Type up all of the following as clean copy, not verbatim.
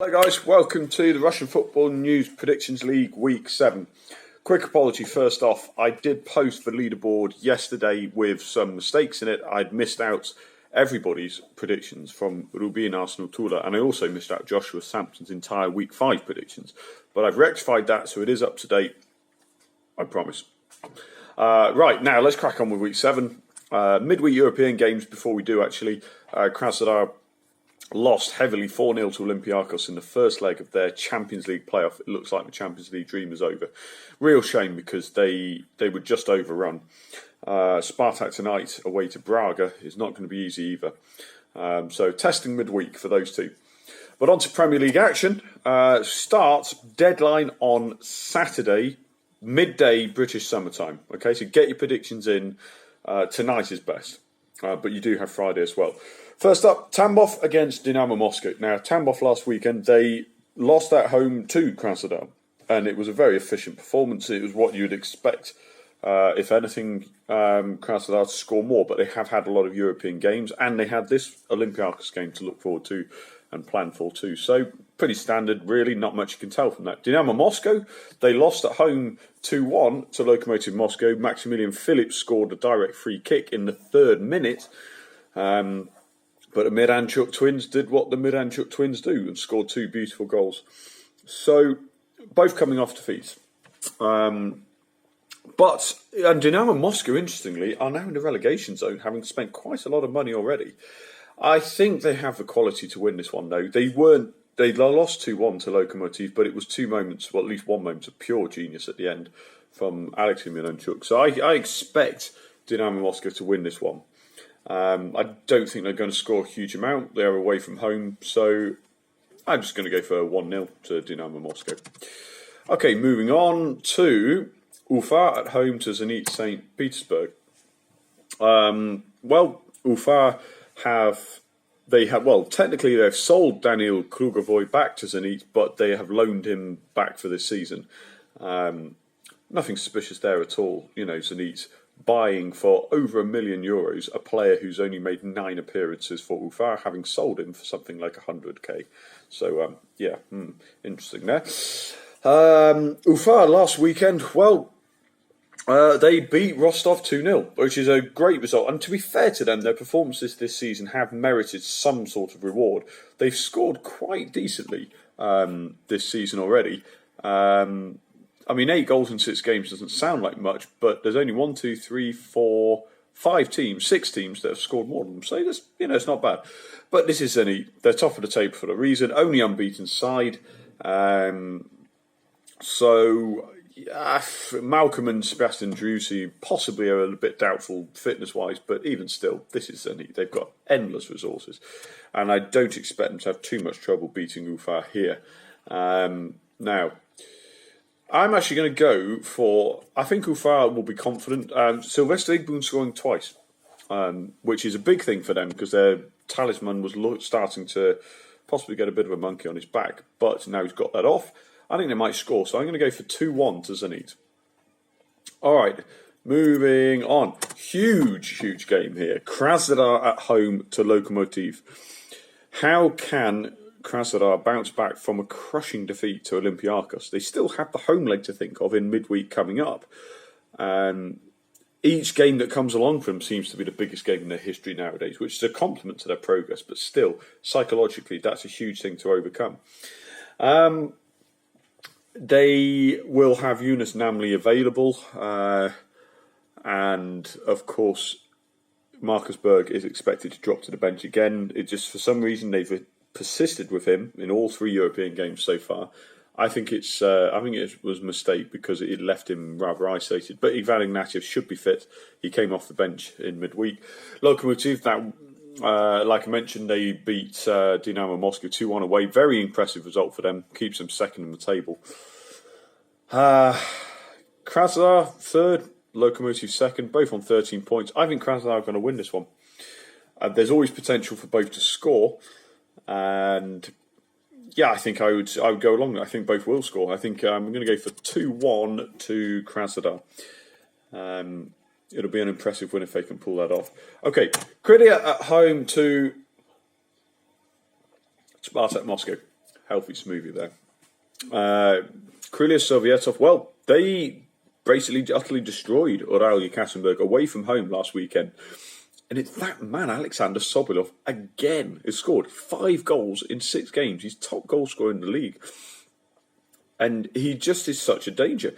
Hello guys, welcome to the Russian Football News Predictions League Week 7. Quick apology first off, I did post the leaderboard yesterday with some mistakes in it. I'd missed out everybody's predictions from Rubin Arsenal Tula, and I also missed out Joshua Sampson's entire Week 5 predictions. But I've rectified that, so it is up to date, I promise. Right, now let's crack on with Week 7. Midweek European games before we do actually. Krasnodar lost heavily 4-0 to Olympiacos in the first leg of their Champions League playoff. It looks like the Champions League dream is over. Real shame because they were just overrun. Spartak tonight away to Braga is not going to be easy either. So testing midweek for those two. But on to Premier League action. Start deadline on Saturday, midday British summertime. Okay, so get your predictions in. Tonight is best. But you do have Friday as well. First up, Tambov against Dynamo Moscow. Now, Tambov last weekend, they lost at home to Krasnodar, and it was a very efficient performance. It was what you'd expect, if anything, Krasnodar to score more, but they have had a lot of European games, and they had this Olympiacos game to look forward to and plan for too. So, pretty standard, really, not much you can tell from that. Dynamo Moscow, they lost at home 2-1 to Lokomotiv Moscow. Maximilian Phillips scored a direct free kick in the 3rd minute. But the Miranchuk twins did what the Miranchuk twins do and scored 2 beautiful goals. So, both coming off defeats. But Dynamo Moscow, interestingly, are now in the relegation zone, having spent quite a lot of money already. I think they have the quality to win this one, though. They lost 2-1 to Lokomotiv, but it was 2 moments, well, at least 1 moment of pure genius at the end from Alexei Miranchuk. So I expect Dynamo Moscow to win this one. I don't think they're going to score a huge amount. They're away from home, so I'm just going to go for 1-0 to Dynamo Moscow. Okay, moving on to Ufa at home to Zenit St. Petersburg. Ufa technically they've sold Daniel Krugovoy back to Zenit, but they have loaned him back for this season. Nothing suspicious there at all. You know, Zenit buying for over €1 million a player who's only made 9 appearances for Ufa, having sold him for something like 100k. So, interesting there. Ufa last weekend, they beat Rostov 2-0, which is a great result. And to be fair to them, their performances this season have merited some sort of reward. They've scored quite decently this season already. 8 goals in 6 games doesn't sound like much, but there's only 6 teams that have scored more than them. So it's not bad. But this is they're top of the table for a reason. Only unbeaten side. Malcolm and Sebastian Drusi possibly are a bit doubtful fitness-wise, but even still, this is Zenit. They've got endless resources, and I don't expect them to have too much trouble beating Ufa here. Now, I'm actually going to go for, I think Ufa will be confident. Sylvester Igbun scoring twice, which is a big thing for them because their talisman was starting to possibly get a bit of a monkey on his back, but now he's got that off. I think they might score, so I'm going to go for 2-1 to Zenit. All right, moving on. Huge game here. Krasnodar at home to Lokomotiv. How can Krasnodar bounce back from a crushing defeat to Olympiacos? They still have the home leg to think of in midweek coming up. Each game that comes along for them seems to be the biggest game in their history nowadays, which is a compliment to their progress, but still, psychologically, that's a huge thing to overcome. They will have Yunus Namli available, and of course, Marcus Berg is expected to drop to the bench again. It just, for some reason, they've persisted with him in all 3 European games so far. I think it was a mistake because it left him rather isolated. But Ivan Ignatiev should be fit. He came off the bench in midweek. Lokomotiv, like I mentioned, they beat Dynamo Moscow 2-1 away. Very impressive result for them. Keeps them second in the table. Krasnodar third, Lokomotiv second, both on 13 points. I think Krasnodar are going to win this one. There's always potential for both to score. And I think I would go along. I think both will score. I think I'm going to go for 2-1 to Krasnodar. It'll be an impressive win if they can pull that off. Okay, Krydia at home to Spartak Moscow. healthy smoothie there. Krylia Sovietov, well, they basically utterly destroyed Ural Yekaterinburg away from home last weekend. And it's that man, Alexander Sobolov, again, has scored 5 goals in 6 games. He's top goal scorer in the league. And he just is such a danger.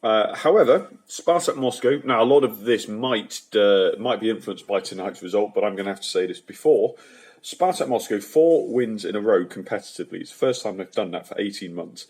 However, Spartak Moscow, now a lot of this might be influenced by tonight's result, but I'm going to have to say this before. Spartak Moscow, 4 wins in a row competitively. It's the first time they've done that for 18 months.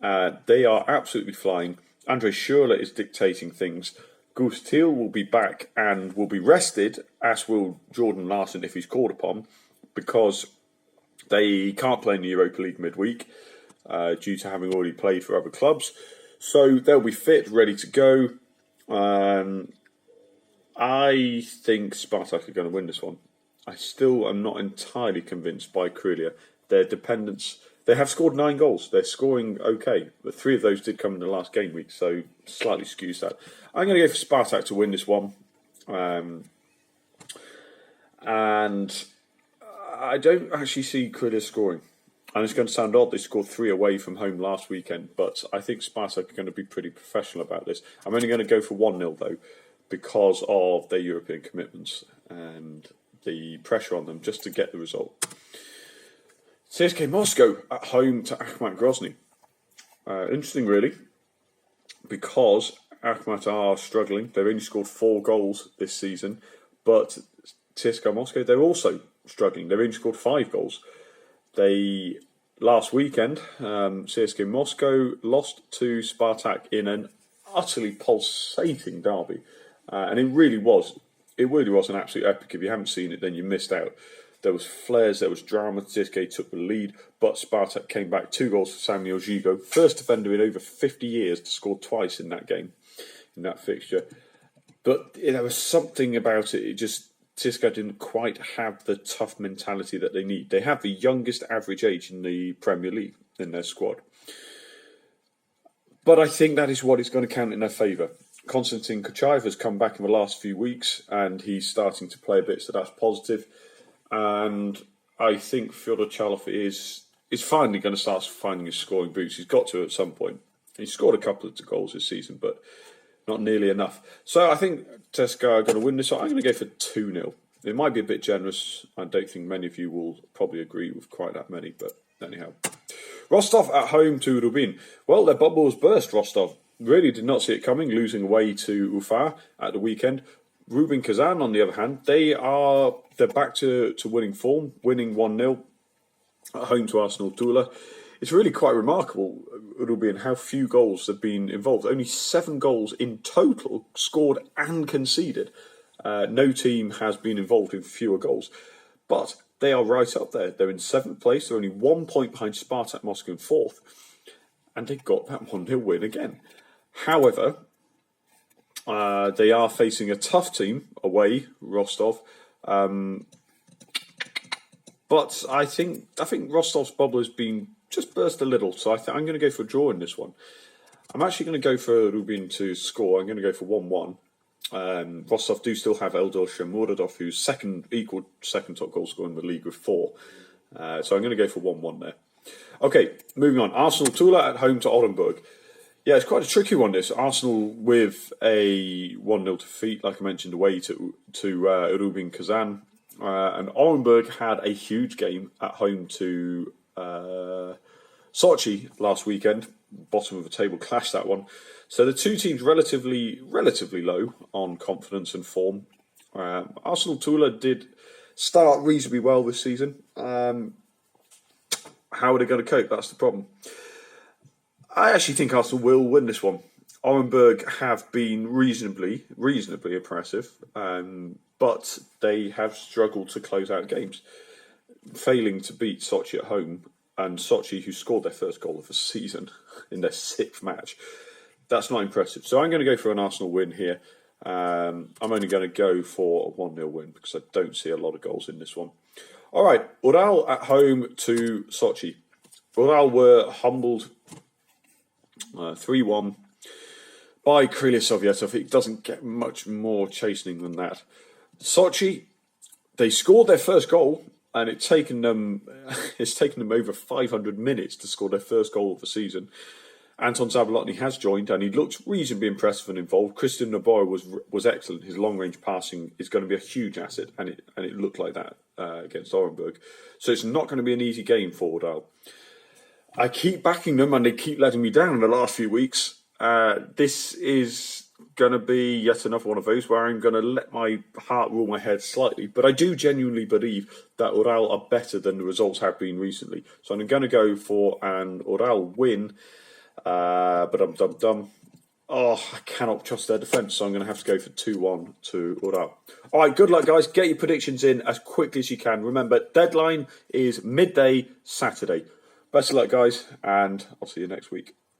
They are absolutely flying. Andrei Schürrle is dictating things. Gus Thiel will be back and will be rested, as will Jordan Larson if he's called upon, because they can't play in the Europa League midweek due to having already played for other clubs. So they'll be fit, ready to go. I think Spartak are going to win this one. I still am not entirely convinced by Krylia. Their dependence... They have scored 9 goals. They're scoring okay, but 3 of those did come in the last game week, so slightly skews that. I'm going to go for Spartak to win this one. And I don't actually see Krylia scoring. And it's going to sound odd, they scored 3 away from home last weekend, but I think Spartak are going to be pretty professional about this. I'm only going to go for 1-0 though, because of their European commitments and the pressure on them just to get the result. CSKA Moscow at home to Akhmat Grozny. Interesting, really, because Akhmat are struggling. They've only scored 4 goals this season, but CSKA Moscow, they're also struggling. They've only scored 5 goals. Last weekend, CSKA Moscow lost to Spartak in an utterly pulsating derby, and it really was an absolute epic. If you haven't seen it, then you missed out. There was flares, there was drama. CSKA took the lead, but Spartak came back 2 goals for Samuel Zhigo, first defender in over 50 years to score twice in that game, in that fixture. But there was something about it. CSKA didn't quite have the tough mentality that they need. They have the youngest average age in the Premier League in their squad. But I think that is what is going to count in their favour. Konstantin Kuchayev has come back in the last few weeks and he's starting to play a bit, so that's positive. And I think Fyodor Chalov is finally going to start finding his scoring boots. He's got to at some point. He's scored a couple of goals this season, but not nearly enough. So I think CSKA are going to win this. So I'm going to go for 2-0. It might be a bit generous. I don't think many of you will probably agree with quite that many, but anyhow. Rostov at home to Rubin. Well, their bubble was burst, Rostov. Really did not see it coming, losing away to Ufa at the weekend. Rubin Kazan, on the other hand, they're back to winning form, winning 1-0 at home to Arsenal Tula. It's really quite remarkable, Rubin, how few goals have been involved. Only 7 goals in total scored and conceded. No team has been involved in fewer goals. But they are right up there. They're in 7th place. They're only 1 point behind Spartak Moscow in 4th. And they got that 1-0 win again. However, they are facing a tough team away, Rostov. But I think Rostov's bubble has been just burst a little. So I'm going to go for a draw in this one. I'm actually going to go for Rubin to score. I'm going to go for 1-1. Rostov do still have Eldor Shomurodov, who's second top goal scorer in the league with 4. So I'm going to go for 1-1 there. Okay, moving on. Arsenal Tula at home to Orenburg. Yeah, it's quite a tricky one, this. Arsenal with a 1-0 defeat, like I mentioned, away to Rubin Kazan. And Orenburg had a huge game at home to Sochi last weekend. Bottom of the table clash, that one. So the two teams relatively low on confidence and form. Arsenal Tula did start reasonably well this season. How are they going to cope? That's the problem. I actually think Arsenal will win this one. Orenburg have been reasonably impressive, but they have struggled to close out games, failing to beat Sochi at home, and Sochi, who scored their first goal of the season in their 6th match. That's not impressive. So I'm going to go for an Arsenal win here. I'm only going to go for a 1-0 win because I don't see a lot of goals in this one. All right, Ural at home to Sochi. Ural were humbled 3-1 by Krylia Sovietov. It doesn't get much more chastening than that. Sochi, they scored their first goal and it's taken them over 500 minutes to score their first goal of the season. Anton Zabolotny has joined, and he looks reasonably impressive and involved. Christian Navarro was excellent. His long range passing is going to be a huge asset, and it looked like that against Orenburg. So it's not going to be an easy game for Ordal. I keep backing them, and they keep letting me down in the last few weeks. This is going to be yet another one of those where I'm going to let my heart rule my head slightly. But I do genuinely believe that Ordal are better than the results have been recently. So I'm going to go for an Ordal win. But I'm dumb. Oh, I cannot trust their defence, so I'm going to have to go for 2-1 to Ordal. All right, good luck, guys. Get your predictions in as quickly as you can. Remember, deadline is midday Saturday. Best of luck, guys, and I'll see you next week.